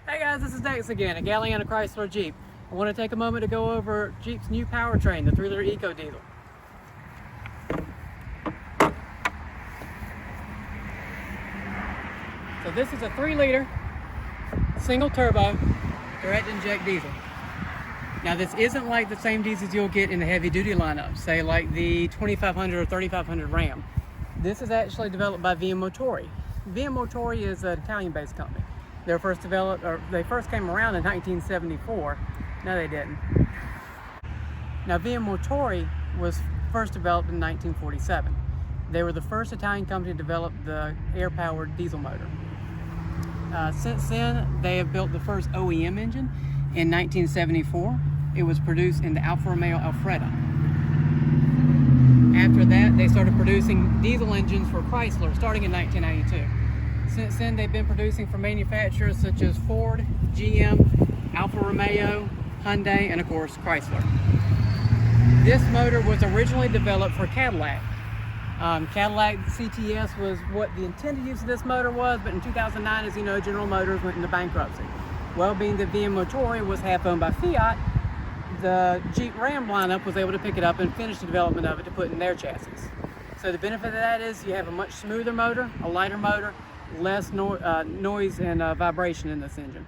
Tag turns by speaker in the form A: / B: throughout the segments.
A: Hey guys, this is Dex again at Galeana Chrysler Jeep. I want to take a moment to go over Jeep's new powertrain, the 3-liter EcoDiesel. So this is a 3-liter single turbo direct inject diesel. Now this isn't like the same diesels you'll get in the heavy duty lineup, say like the 2500 or 3500 Ram. This is actually developed by VM Motori. VM Motori is an Italian-based company. They first came around in 1974. No, they didn't. Now VM Motori was first developed in 1947. They were the first Italian company to develop the air-powered diesel motor. Since then, they have built the first OEM engine in 1974. It was produced in the Alfa Romeo Alfredo. After that, they started producing diesel engines for Chrysler starting in 1992. Since then, they've been producing for manufacturers such as Ford, GM, Alfa Romeo, Hyundai, and of course, Chrysler. This motor was originally developed for Cadillac. Cadillac CTS was what the intended use of this motor was, but in 2009, as you know, General Motors went into bankruptcy. Well, being that VM Motori was half owned by Fiat, the Jeep Ram lineup was able to pick it up and finish the development of it to put in their chassis. So the benefit of that is you have a much smoother motor, a lighter motor, less noise and vibration in this engine.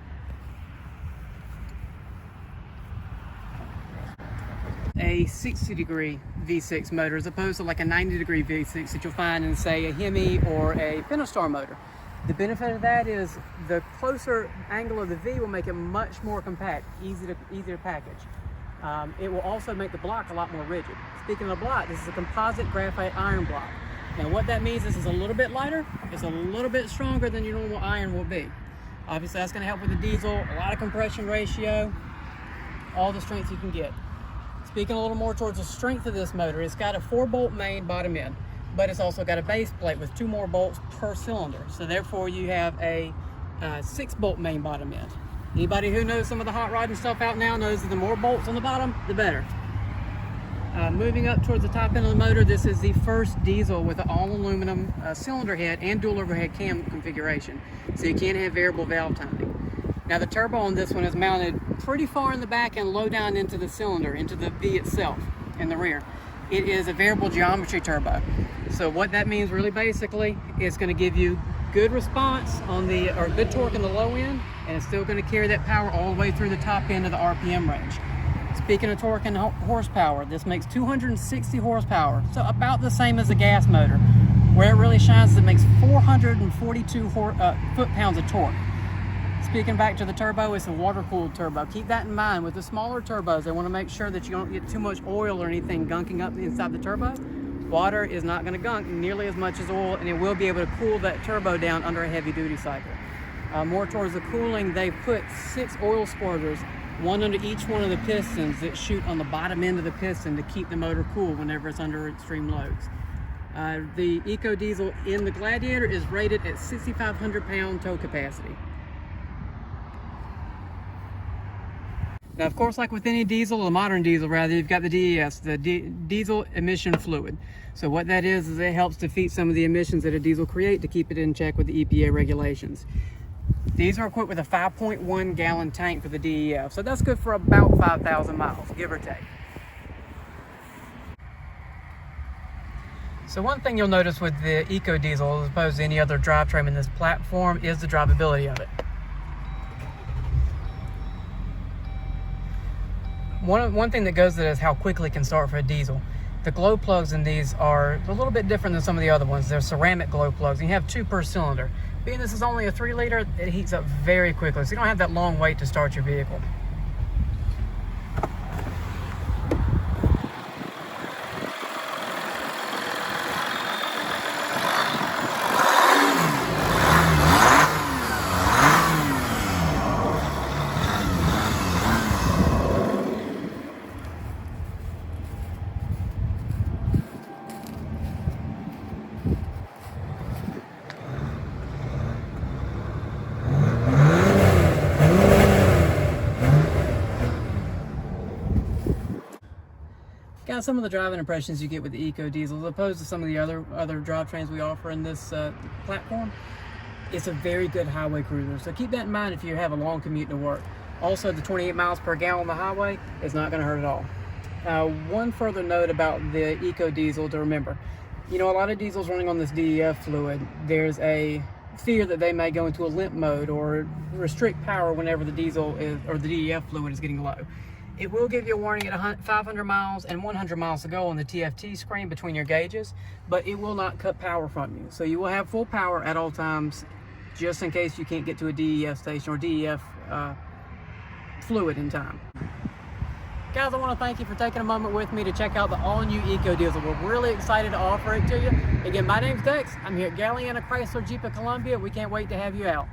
A: A 60-degree V6 motor as opposed to like a 90-degree V6 that you'll find in, say, a Hemi or a Pentastar motor. The benefit of that is the closer angle of the V will make it much more compact, easy to package. It will also make the block a lot more rigid. Speaking of the block, this is a composite graphite iron block. Now what that means is it's a little bit lighter, it's a little bit stronger than your normal iron will be. Obviously that's going to help with the diesel, a lot of compression ratio, all the strength you can get. Speaking a little more towards the strength of this motor, it's got a 4-bolt main bottom end, but it's also got a base plate with 2 more bolts per cylinder. So therefore you have a 6-bolt main bottom end. Anybody who knows some of the hot rodding stuff out now knows that the more bolts on the bottom, the better. Moving up towards the top end of the motor, this is the first diesel with an all-aluminum cylinder head and dual overhead cam configuration, so you can have variable valve timing. Now the turbo on this one is mounted pretty far in the back and low down into the cylinder, into the V itself in the rear. It is a variable geometry turbo. So what that means really basically is going to give you good response on or good torque in the low end, and it's still going to carry that power all the way through the top end of the RPM range. Speaking of torque and horsepower, this makes 260 horsepower, so about the same as a gas motor. Where it really shines is it makes 442 foot-pounds of torque. Speaking back to the turbo, it's a water-cooled turbo. Keep that in mind. With the smaller turbos, they want to make sure that you don't get too much oil or anything gunking up inside the turbo. Water is not going to gunk nearly as much as oil, and it will be able to cool that turbo down under a heavy-duty cycle. More towards the cooling, they put 6 oil squirters, one under each one of the pistons that shoot on the bottom end of the piston to keep the motor cool whenever it's under extreme loads. The EcoDiesel in the Gladiator is rated at 6,500 pound tow capacity. Now, of course, like with any diesel, a modern diesel rather, you've got the DES, the diesel emission fluid. So what that is it helps defeat some of the emissions that a diesel create to keep it in check with the EPA regulations. These are equipped with a 5.1 gallon tank for the DEF, so that's good for about 5,000 miles, give or take. So one thing you'll notice with the EcoDiesel, as opposed to any other drivetrain in this platform, is the drivability of it. One thing that goes to that is how quickly it can start for a diesel. The glow plugs in these are a little bit different than some of the other ones. They're ceramic glow plugs, and you have 2 per cylinder. Being this is only a 3-liter, it heats up very quickly, so you don't have that long wait to start your vehicle. Got some of the driving impressions you get with the EcoDiesel as opposed to some of the other drivetrains we offer in this platform. it's a very good highway cruiser. So keep that in mind if you have a long commute to work. Also, the 28 miles per gallon on the highway is not going to hurt at all. One further note about the EcoDiesel to remember. You know, a lot of diesels running on this DEF fluid, there's a fear that they may go into a limp mode or restrict power whenever the diesel is, or the DEF fluid is getting low. It will give you a warning at 500 miles and 100 miles to go on the TFT screen between your gauges, but it will not cut power from you. So you will have full power at all times, just in case you can't get to a DEF station or DEF fluid in time. Guys, I want to thank you for taking a moment with me to check out the all-new EcoDiesel. We're really excited to offer it to you. Again, my name's Dex. I'm here at Galeana Chrysler Jeep of Columbia. We can't wait to have you out.